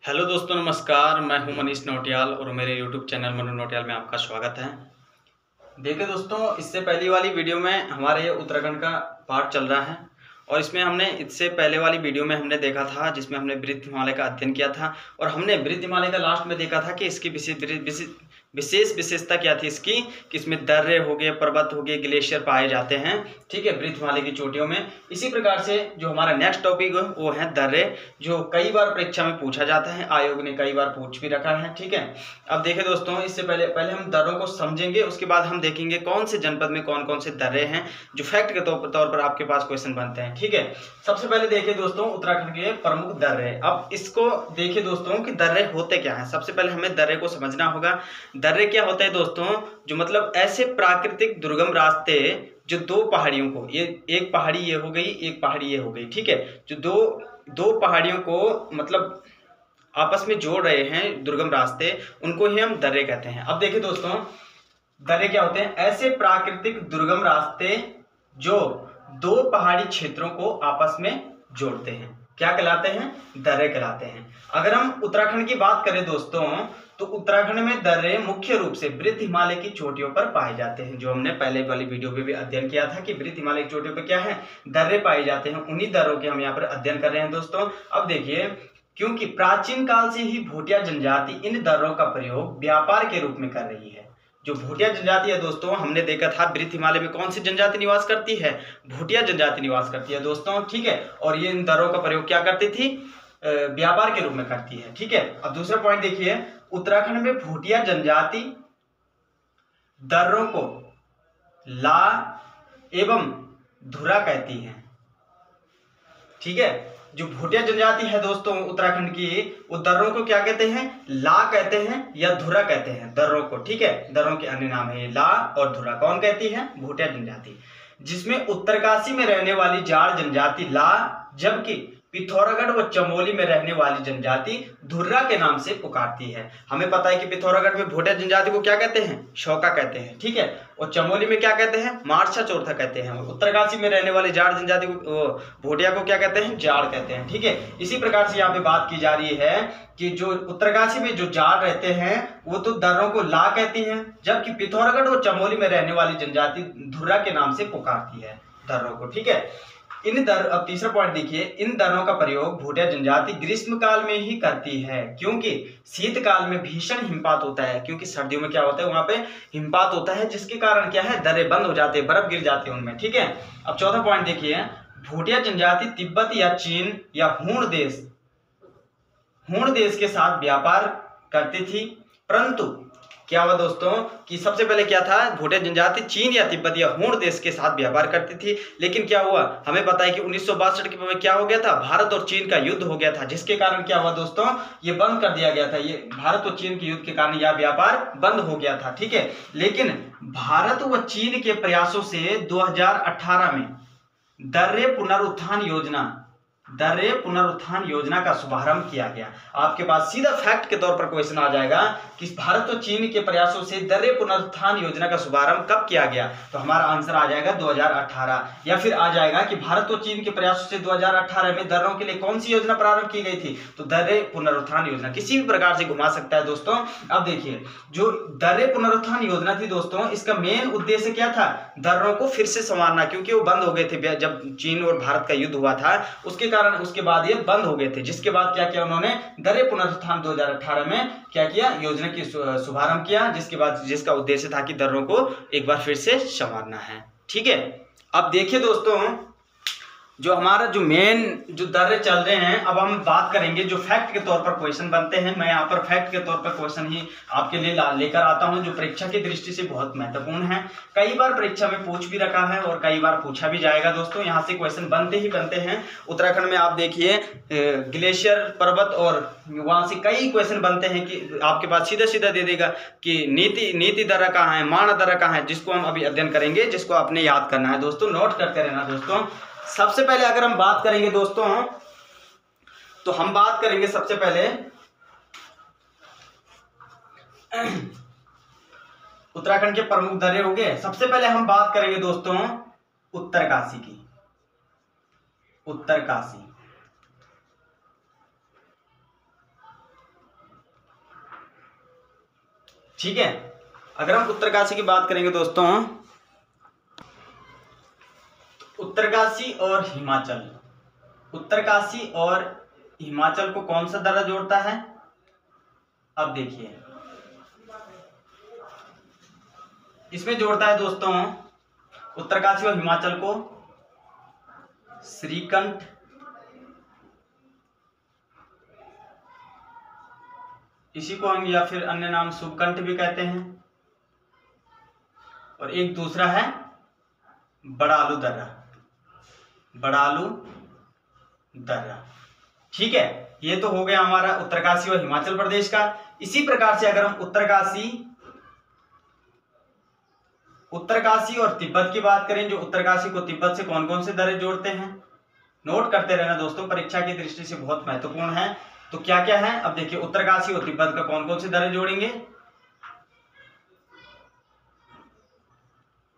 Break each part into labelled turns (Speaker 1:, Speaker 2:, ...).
Speaker 1: Hello दोस्तों, नमस्कार। मैं हूं मनीष नौटियाल और मेरे यूट्यूब चैनल मनु नौटियाल में आपका स्वागत है। देखिए दोस्तों, इससे पहली वाली वीडियो में हमारे उत्तराखंड का पार्ट चल रहा है और इसमें हमने इससे पहले वाली वीडियो में हमने देखा था जिसमें हमने वृत्त हिमालय का अध्ययन किया था और हमने वृत्त हिमालय का लास्ट में देखा था कि इसकी विशेष विशेषता क्या थी इसकी, कि इसमें दर्रे हो गए, पर्वत हो गए, ग्लेशियर पाए जाते हैं। ठीक है, वृत्त हिमालय की चोटियों में। इसी प्रकार से जो हमारा नेक्स्ट टॉपिक है वो है दर्रे, जो कई बार परीक्षा में पूछा जाता है, आयोग ने कई बार पूछ भी रखा है। ठीक है, अब देखिए दोस्तों, इससे पहले हम दर्रों को समझेंगे, उसके बाद हम देखेंगे कौन से जनपद में कौन कौन से दर्रे हैं जो फैक्ट के तौर पर आपके पास क्वेश्चन बनते हैं। ठीक है, सबसे पहले देखिए दोस्तों उत्तराखंड के प्रमुख दर्रे। अब इसको देखिए दोस्तों कि दर्रे होते क्या हैं। सबसे पहले हमें दर्रे को समझना होगा। दर्रे क्या होता है दोस्तों, जो मतलब ऐसे प्राकृतिक दुर्गम रास्ते जो दो पहाड़ियों को, ये एक पहाड़ी ये हो गई, एक पहाड़ी ये हो गई। ठीक है, जो दो पहाड़ियों को मतलब आपस में जोड़ रहे हैं दुर्गम रास्ते, उनको ही हम दर्रे कहते हैं। अब देखिए दोस्तों, दर्रे क्या होते हैं? ऐसे प्राकृतिक दुर्गम रास्ते जो दो पहाड़ी क्षेत्रों को आपस में जोड़ते हैं, क्या कहलाते हैं? दर्रे कहलाते हैं। अगर हम उत्तराखंड की बात करें दोस्तों, तो उत्तराखंड में दर्रे मुख्य रूप से वृत्त हिमालय की चोटियों पर पाए जाते हैं, जो हमने पहले वाली वीडियो पे भी अध्ययन किया था कि वृत्त हिमालय की चोटियों पर क्या है? दर्रे पाए जाते हैं। उन्हीं दर्रों के हम यहाँ पर अध्ययन कर रहे हैं दोस्तों। अब देखिए, क्योंकि प्राचीन काल से ही भोटिया जनजाति इन दर्रों का प्रयोग व्यापार के रूप में कर रही है। जो भोटिया जनजाति है दोस्तों, हमने देखा था वृत्त हिमालय में कौन सी जनजाति निवास करती है? भोटिया जनजाति निवास करती है दोस्तों। ठीक है, और ये इन दर्रों का प्रयोग क्या करती थी? व्यापार के रूप में करती है। ठीक है, अब दूसरा पॉइंट देखिए, उत्तराखंड में भोटिया जनजाति दर्रों को ला एवं धुरा कहती है। ठीक है, जो भोटिया जनजाति है दोस्तों उत्तराखंड की, वो दर्रों को क्या कहते हैं? ला कहते हैं या धुरा कहते हैं दर्रों को। ठीक है, दर्रों के अन्य नाम है ला और धुरा। कौन कहती है? भोटिया जनजाति। जिसमें उत्तरकाशी में रहने वाली जाड़ जनजाति ला, जबकि पिथौरागढ़ व चमोली में रहने वाली जनजाति धुर्रा के नाम से पुकारती है। हमें पता है कि पिथौरागढ़ में भोटिया जनजाति को क्या कहते हैं? शौका कहते हैं। ठीक है, और चमोली में क्या कहते हैं? मारछा चौथा कहते हैं। उत्तरकाशी में रहने वाली जाड़ जनजाति को, भोटिया को क्या कहते हैं? जाड़ कहते हैं। ठीक है, इसी प्रकार से यहाँ पे बात की जा रही है कि जो उत्तरकाशी में जो जाड़ रहते हैं वो तो दर्रों को ला कहती हैं, जबकि पिथौरागढ़ और चमोली में रहने वाली जनजाति धुर्रा के नाम से पुकारती है दर्रों को। ठीक है, अब तीसरा पॉइंट देखिए, इन दर्रों का प्रयोग भोटिया जनजाति ग्रीष्म काल में ही करती है, क्योंकि शीतकाल में भीषण हिमपात होता है। क्योंकि सर्दियों में क्या होता है? वहां पे हिमपात होता है, जिसके कारण क्या है? दर्रे बंद हो जाते हैं, बर्फ गिर जाती है उनमें। ठीक है, अब चौथा पॉइंट देखिए, भोटिया जनजाति तिब्बत या चीन या हूण देश के साथ व्यापार करती थी, परंतु क्या हुआ दोस्तों कि सबसे पहले क्या था? भोटिया जनजाति चीन या तिब्बत या हूण देश के साथ व्यापार करती थी, लेकिन क्या हुआ? हमें पता है कि 1962 के क्या हो गया था? भारत और चीन का युद्ध हो गया था, जिसके कारण क्या हुआ दोस्तों? ये बंद कर दिया गया था। ये भारत और चीन के युद्ध के कारण यह व्यापार बंद हो गया था। ठीक है, लेकिन भारत व चीन के प्रयासों से 2018 में दर्रे पुनरुत्थान योजना का शुभारंभ किया गया। आपके पास सीधा फैक्ट के तौर पर क्वेश्चन आ जाएगा कि भारत और चीन के प्रयासों से दर्रे पुनरुत्थान योजना का शुभारंभ कब किया गया? तो हमारा आंसर आ जाएगा 2018, या फिर आ जाएगा कि भारत और चीन के प्रयासों से 2018 में दर्रों के लिए कौन सी योजना प्रारंभ की गई थी? तो दर्रे पुनरुत्थान योजना। किसी भी प्रकार से घुमा सकता है दोस्तों। अब देखिए, जो दर्रे पुनरुत्थान योजना थी दोस्तों, इसका मेन उद्देश्य क्या था? दर्रों को फिर से संवारना, क्योंकि वो बंद हो गए थे जब चीन और भारत का युद्ध हुआ था, उसके बाद ये बंद हो गए थे। जिसके बाद क्या किया उन्होंने? दर्रे पुनरुत्थान 2018 में क्या किया? योजना की शुभारंभ किया, जिसका उद्देश्य था कि दर्रों को एक बार फिर से संवारना है। ठीक है, अब देखिए दोस्तों, जो हमारा जो मेन जो दर्रे चल रहे हैं, अब हम बात करेंगे जो फैक्ट के तौर पर क्वेश्चन बनते हैं। मैं यहाँ पर फैक्ट के तौर पर क्वेश्चन ही आपके लिए लेकर आता हूँ, जो परीक्षा की दृष्टि से बहुत महत्वपूर्ण है। कई बार परीक्षा में पूछ भी रखा है और कई बार पूछा भी जाएगा दोस्तों। यहाँ से क्वेश्चन बनते ही बनते हैं। उत्तराखंड में आप देखिए ग्लेशियर पर्वत, और वहां से कई क्वेश्चन बनते हैं कि आपके पास सीधा सीधा दे देगा कि नीति दर्रा कहाँ है, मान दर्रा कहाँ है, जिसको हम अभी अध्ययन करेंगे, जिसको आपने याद करना है दोस्तों, नोट करते रहना दोस्तों। सबसे पहले अगर हम बात करेंगे दोस्तों, तो हम बात करेंगे सबसे पहले उत्तराखंड के प्रमुख दर्रे हो गए। सबसे पहले हम बात करेंगे दोस्तों उत्तरकाशी की। उत्तरकाशी ठीक है। अगर हम उत्तरकाशी की बात करेंगे दोस्तों, तो उत्तरकाशी और हिमाचल, उत्तरकाशी और हिमाचल को कौन सा दर्रा जोड़ता है? अब देखिए, इसमें जोड़ता है दोस्तों उत्तरकाशी और हिमाचल को श्रीकंठ, इसी को हम या फिर अन्य नाम शुभकंठ भी कहते हैं, और एक दूसरा है बड़ालू दर्रा, बड़ालू दर्रा। ठीक है, ये तो हो गया हमारा उत्तरकाशी और हिमाचल प्रदेश का। इसी प्रकार से अगर हम उत्तरकाशी और तिब्बत की बात करें, जो उत्तरकाशी को तिब्बत से कौन कौन से दर्रे जोड़ते हैं, नोट करते रहना दोस्तों, परीक्षा की दृष्टि से बहुत महत्वपूर्ण है। तो क्या क्या है, अब देखिए उत्तरकाशी और तिब्बत का कौन कौन से दर्रे जोड़ेंगे?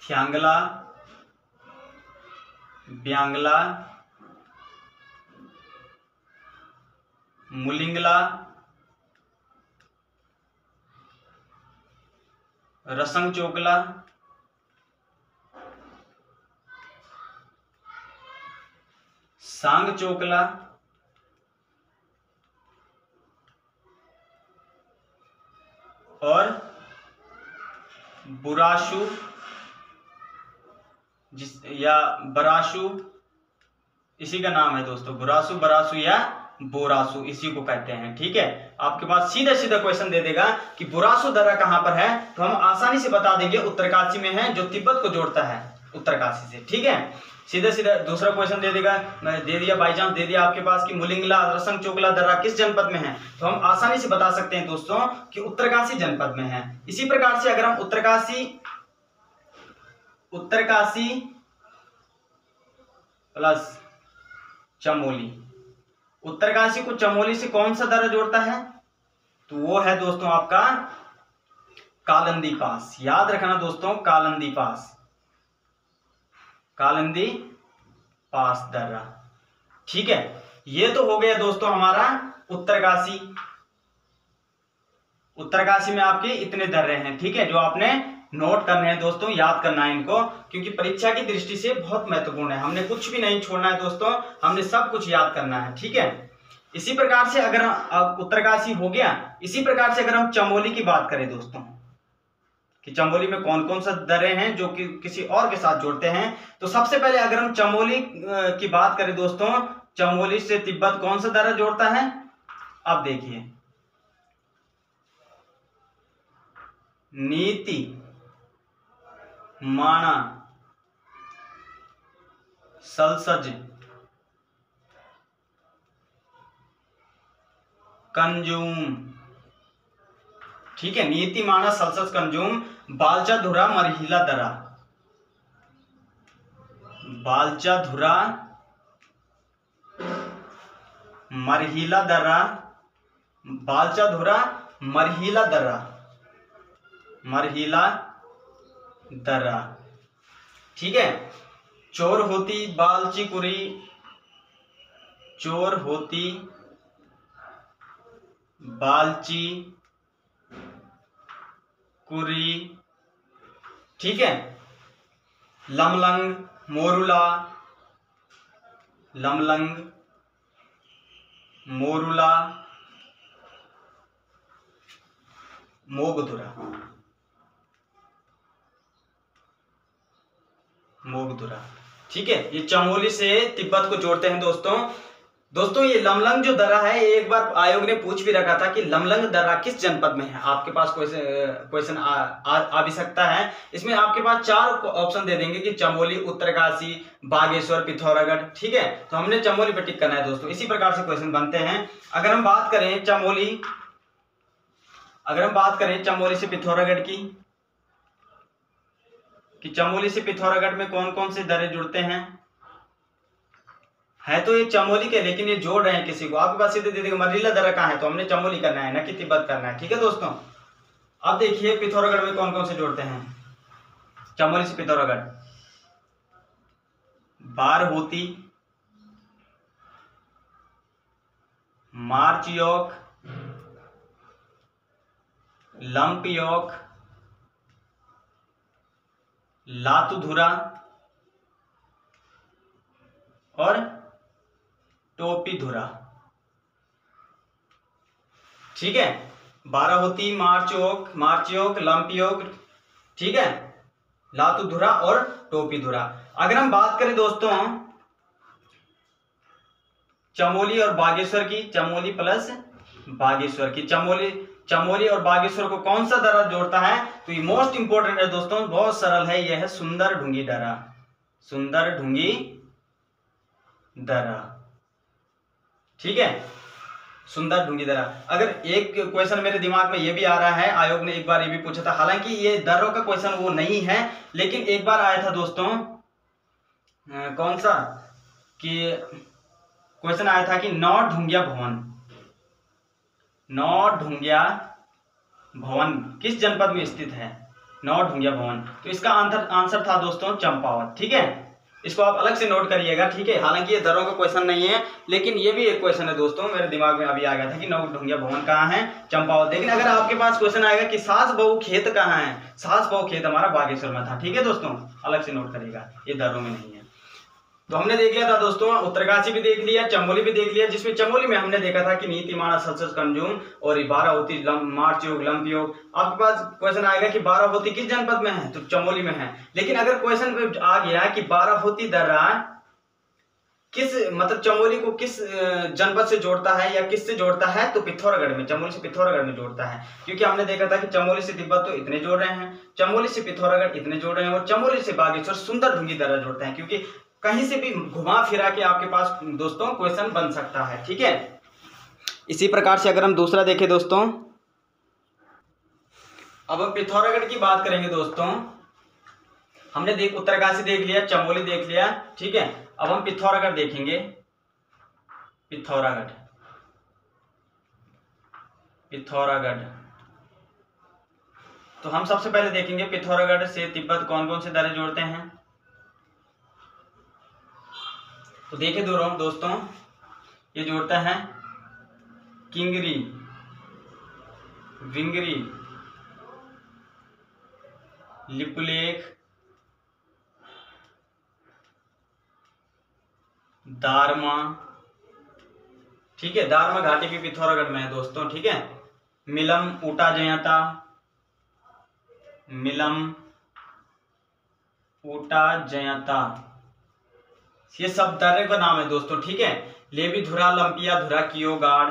Speaker 1: थ्यांगला, ब्यांगला, मुलिंगला, रसंगचोकला, सांगचोकला, और बुराशु या बराशु, इसी का नाम है दोस्तों, बुराशु, बराशु या बोरासु, इसी को कहते हैं। ठीक है, आपके पास सीधा सीधा क्वेश्चन दे देगा कि बुरासु दर्रा कहां पर है, तो हम आसानी से बता देंगे उत्तरकाशी में है, जो तिब्बत को जोड़ता है उत्तरकाशी से। ठीक है, सीधा सीधा दूसरा क्वेश्चन दे देगा, मैं दे दिया बाई चांस दे दिया आपके पास कि मुलिंगला रसंगचोकला दर्रा किस जनपद में है, तो हम आसानी से बता सकते हैं दोस्तों कि उत्तरकाशी जनपद में है। इसी प्रकार से अगर हम उत्तरकाशी प्लस चमोली, उत्तरकाशी को चमोली से कौन सा दर्रा जोड़ता है, तो वो है दोस्तों आपका कालिंदी पास। याद रखना दोस्तों, कालिंदी पास, कालिंदी पास दर्रा। ठीक है, ये तो हो गया दोस्तों हमारा उत्तरकाशी। उत्तरकाशी में आपके इतने दर्रे हैं। ठीक है, जो आपने नोट करने हैं दोस्तों, याद करना है इनको, क्योंकि परीक्षा की दृष्टि से बहुत महत्वपूर्ण है। हमने कुछ भी नहीं छोड़ना है दोस्तों, हमने सब कुछ याद करना है। ठीक है, इसी प्रकार से अगर उत्तरकाशी हो गया, इसी प्रकार से अगर हम चमोली की बात करें दोस्तों, कि चमोली में कौन कौन सा दर्रे हैं जो कि किसी और के साथ जोड़ते हैं, तो सबसे पहले अगर हम चमोली की बात करें दोस्तों, चमोली से तिब्बत कौन सा दर्रा जोड़ता है? अब देखिए, नीति, माणा, सलसज, कंजूम। ठीक है, नीति, माणा, सलसज, कंजूम, बालचाधुरा, मरहिला दर्रा, बालचाधुरा, मरहिला दर्रा, बालचाधुरा, मरहिला दर्रा, मरहिला दर्रा। ठीक है, चोर होती, बालची कुरी, चोर होती, बालची कुरी। ठीक है, लमलंग, मोरुला, लमलंग, मोरुला, मोगधुरा, मोगधुरा। ठीक है, ये चमोली से तिब्बत को जोड़ते हैं दोस्तों ये लमलंग जो दर्रा है, एक बार आयोग ने पूछ भी रखा था कि लमलंग दर्रा किस जनपद में है। आपके पास क्वेश्चन आ भी सकता है। इसमें आपके पास 4 ऑप्शन दे देंगे कि चमोली, उत्तरकाशी, बागेश्वर, पिथौरागढ़। ठीक है, तो हमने चमोली पर टिक करना है दोस्तों। इसी प्रकार से क्वेश्चन बनते हैं। अगर हम बात करें चमोली से पिथौरागढ़ की, कि चमोली से पिथौरागढ़ में कौन कौन से दर्रे जुड़ते हैं, है तो ये चमोली के, लेकिन ये जोड़ रहे हैं किसी को। आपके पास सीधे दे देगा मरहिला दर्रा कहाँ है, तो हमने चमोली करना है, ना कि तिब्बत करना है। ठीक है दोस्तों, अब देखिए पिथौरागढ़ में कौन कौन से जोड़ते हैं। चमोली से पिथौरागढ़, बारहोती, मार्चयोक, लंपयोग, लातुधुरा और टोपीधुरा। ठीक है, 12 होती मार्चयोग, लंपयोग, ठीक है, लातुधुरा और टोपीधुरा। अगर हम बात करें दोस्तों चमोली और बागेश्वर की, चमोली प्लस बागेश्वर की, चमोली और बागेश्वर को कौन सा दर्रा जोड़ता है? तो ये मोस्ट इंपोर्टेंट है दोस्तों, बहुत सरल है, यह है सुंदरढूंगी दर्रा, सुंदरढूंगी दर्रा। ठीक है, सुंदरढूंगी दर्रा। अगर एक क्वेश्चन मेरे दिमाग में ये भी आ रहा है, आयोग ने एक बार ये भी पूछा था, हालांकि ये दर्रों का क्वेश्चन वो नहीं है, लेकिन एक बार आया था दोस्तों, कौन सा कि क्वेश्चन आया था कि नौढूंगिया भवन किस जनपद में स्थित है? नौढूंगिया भवन, तो इसका आंसर था दोस्तों चंपावत। ठीक है, इसको आप अलग से नोट करिएगा। ठीक है, हालांकि ये दरों का क्वेश्चन नहीं है, लेकिन ये भी एक क्वेश्चन है दोस्तों, मेरे दिमाग में अभी आ गया था कि नौढूंगिया भवन कहाँ है? चंपावत। लेकिन अगर आपके पास क्वेश्चन आएगा कि सास बहू खेत कहाँ है? सास बहू खेत हमारा बागेश्वर में था। ठीक है दोस्तों, अलग से नोट करिएगा, ये दरों में नहीं है। तो हमने देख लिया था दोस्तों, उत्तरकाशी भी देख लिया, चमोली भी देख लिया, जिसमें चमोली में हमने देखा था कि नीतिमाणा, सल्सस, कंजुम और 12 होती मार्चयोग, लंपयोग। आपके पास क्वेश्चन आएगा कि 12 होती किस जनपद में है? तो चमोली में है। लेकिन अगर क्वेश्चन में आ गया कि 12 होती दर्रा किस, मतलब चमोली को किस जनपद से जोड़ता है या किस से जोड़ता है? तो पिथौरागढ़ में, चमोली से पिथौरागढ़ में जोड़ता है, क्योंकि हमने देखा था कि चमोली से तिब्बत तो इतने जोड़ रहे हैं, चमोली से पिथौरागढ़ इतने जोड़ रहे हैं, और चमोली से बागेश्वर सुंदरढूंगी दर्रा जोड़ते हैं, क्योंकि कहीं से भी घुमा फिरा के आपके पास दोस्तों क्वेश्चन बन सकता है। ठीक है, इसी प्रकार से अगर हम दूसरा देखें दोस्तों, अब हम पिथौरागढ़ की बात करेंगे दोस्तों। हमने उत्तरकाशी देख लिया, चमोली देख लिया, ठीक है, अब हम पिथौरागढ़ देखेंगे। पिथौरागढ़ तो हम सबसे पहले देखेंगे पिथौरागढ़ से तिब्बत कौन कौन से दर्रे जोड़ते हैं। तो देखिए दोस्तों, ये जोड़ता है किंगरी, विंगरी, लिपुलेख, दारमा। ठीक है, दारमा घाटी भी पिथौरागढ़ में है दोस्तों। ठीक है, मिलम, ऊटा जयंता, मिलम, ऊटा जयंता, ये सब दर्रे का नाम है दोस्तों। ठीक है, लेवीधुरा, लंपियाधुरा, कियोगाड़,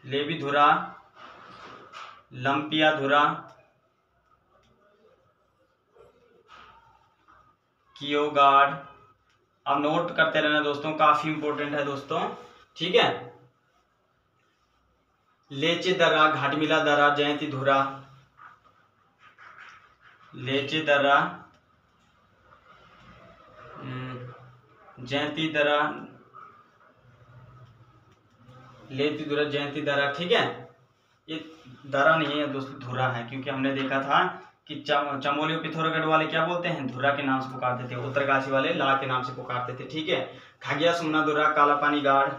Speaker 1: लेवीधुरा, लंपियाधुरा, कियोगाड़। अब नोट करते रहना दोस्तों, काफी इंपोर्टेंट है दोस्तों। ठीक है, लेचे दर्रा, घाटमिला दर्रा, जयंतीधुरा, लेचे दर्रा, जयंती दर्रा, लेतीधुरा, जयंती दर्रा। ठीक है, ये दर्रा नहीं है दोस्तों, धुरा है, क्योंकि हमने देखा था कि चमोली और पिथौरागढ़ वाले क्या बोलते हैं? धुरा के नाम से पुकारते थे, उत्तरकाशी वाले ला के नाम से पुकारते थे। ठीक है, खगिया, सुमना दर्रा, कालापानी गाड़,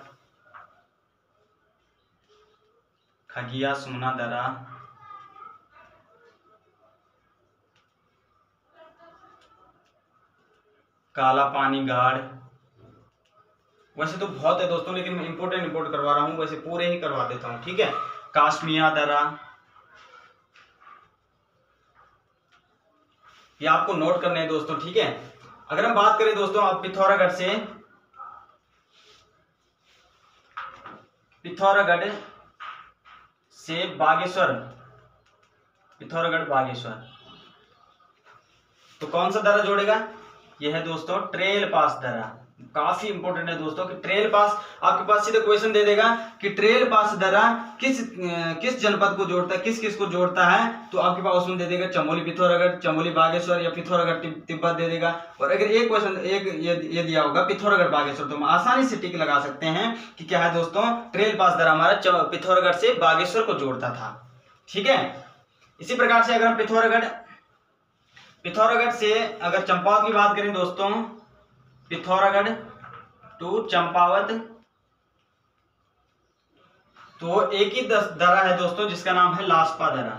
Speaker 1: खगिया, सुमना दर्रा, कालापानी गाड़। वैसे तो बहुत है दोस्तों, लेकिन मैं इंपोर्टेंट करवा रहा हूं, वैसे पूरे ही करवा देता हूं। ठीक है, काश्मीरा दर्रा, ये आपको नोट करने हैं दोस्तों। ठीक है, अगर हम बात करें दोस्तों अब पिथौरागढ़ से बागेश्वर, पिथौरागढ़ बागेश्वर, तो कौन सा दर्रा जोड़ेगा? यह है दोस्तों ट्रेल पास दर्रा। काफी इंपोर्टेंट है दोस्तों कि ट्रेल पास, आपके पास सीधे क्वेश्चन दे देगा कि ट्रेल पास दर्रा किस जनपद को जोड़ता है, किस को जोड़ता है, तो आपके पास उसमें दे देगा चमोली पिथौरागढ़, चमोली बागेश्वर, या पिथौरागढ़ तिब्बत दे देगा। और अगर एक क्वेश्चन ये दिया होगा पिथौरागढ़ बागेश्वर, तो हम आसानी से टिक लगा सकते हैं कि क्या है दोस्तों, ट्रेल पास दर्रा हमारा पिथौरागढ़ से बागेश्वर को जोड़ता था। ठीक है, इसी प्रकार से अगर हम पिथौरागढ़ से अगर चंपावत की बात करें दोस्तों, पिथौरागढ़ टू चंपावत, तो एक ही दर्रा है दोस्तों जिसका नाम है लास्पा दर्रा।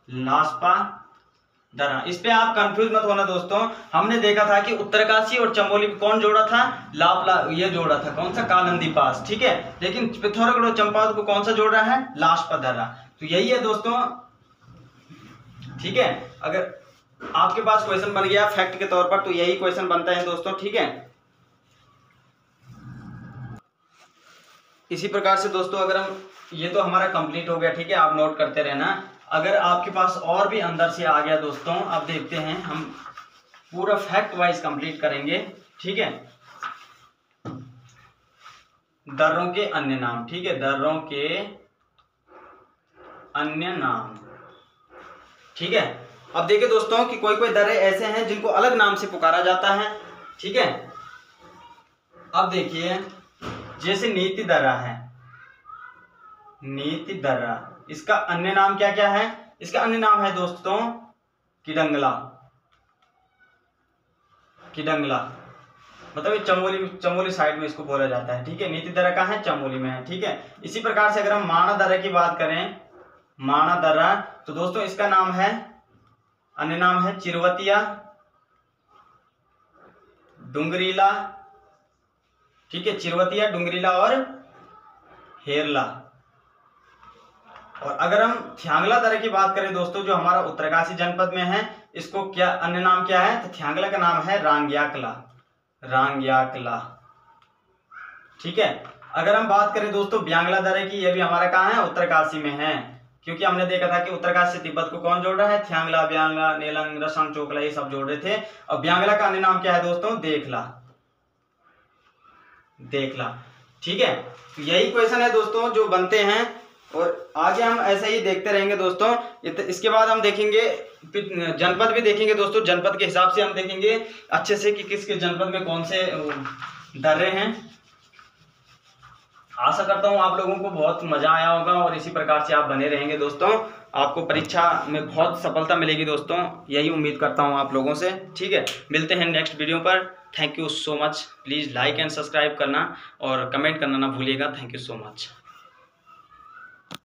Speaker 1: लास्पा दर्रा, इस पे आप कंफ्यूज मत होना दोस्तों। हमने देखा था कि उत्तरकाशी और चमोली में कौन जोड़ा था, लापला ये जोड़ा था, कौन सा, कानंदी पास, ठीक है। लेकिन पिथौरागढ़ और चंपावत को कौन सा जोड़ रहा है, लास्पा दर्रा। तो यही है दोस्तों, ठीक है। अगर आपके पास क्वेश्चन बन गया फैक्ट के तौर पर तो यही क्वेश्चन बनता है दोस्तों, ठीक है। इसी प्रकार से दोस्तों अगर हम, ये तो हमारा कंप्लीट हो गया, ठीक है, आप नोट करते रहना। अगर आपके पास और भी अंदर से आ गया दोस्तों, अब देखते हैं, हम पूरा फैक्ट वाइज कंप्लीट करेंगे, ठीक है। दर्रों के अन्य नाम, ठीक है, दर्रों के अन्य नाम, ठीक है। अब देखिए दोस्तों कि कोई कोई दर्रे ऐसे हैं जिनको अलग नाम से पुकारा जाता है, ठीक है। अब देखिए जैसे नीति दर्रा है, नीति दर्रा, इसका अन्य नाम क्या क्या है, इसका अन्य नाम है दोस्तों किडंगला। किडंगला मतलब चमोली साइड में इसको बोला जाता है, ठीक है। नीति दर्रा का है, चमोली में है, ठीक है। इसी प्रकार से अगर हम माणा दर्रा की बात करें, माणा दर्रा, तो दोस्तों इसका नाम है, अन्य नाम है चिरवतिया, डुंगरीला, ठीक है, चिरवतिया, डुंगरीला और हेरला। और अगर हम थ्यांगला दर्रे की बात करें दोस्तों, जो हमारा उत्तरकाशी जनपद में है, इसको क्या अन्य नाम क्या है, तो थ्यांगला का नाम है रांग्याकला, रांग्याकला, ठीक है। अगर हम बात करें दोस्तों ब्यांगला दर्रे की, ये भी हमारा कहाँ है, उत्तरकाशी में है, क्योंकि हमने देखा था कि उत्तरकाशी से तिब्बत को कौन जोड़ रहा है, थ्यांगला, ब्यांगला, नेलंग, रसंग, चोकला, ये सब जोड़ रहे थे। और ब्यांगला का अन्य नाम क्या है दोस्तों, देखला, देखला, ठीक है। तो यही क्वेश्चन है दोस्तों जो बनते हैं, और आगे हम ऐसे ही देखते रहेंगे दोस्तों। इसके बाद हम देखेंगे जनपद भी देखेंगे दोस्तों, जनपद के हिसाब से हम देखेंगे अच्छे से कि किसके जनपद में कौन से दर्रे हैं। आशा करता हूँ आप लोगों को बहुत मजा आया होगा और इसी प्रकार से आप बने रहेंगे दोस्तों, आपको परीक्षा में बहुत सफलता मिलेगी दोस्तों, यही उम्मीद करता हूँ आप लोगों से, ठीक है। मिलते हैं नेक्स्ट वीडियो पर। Thank you so much. Please like and subscribe करना और कमेंट करना ना भूलिएगा। Thank you so much.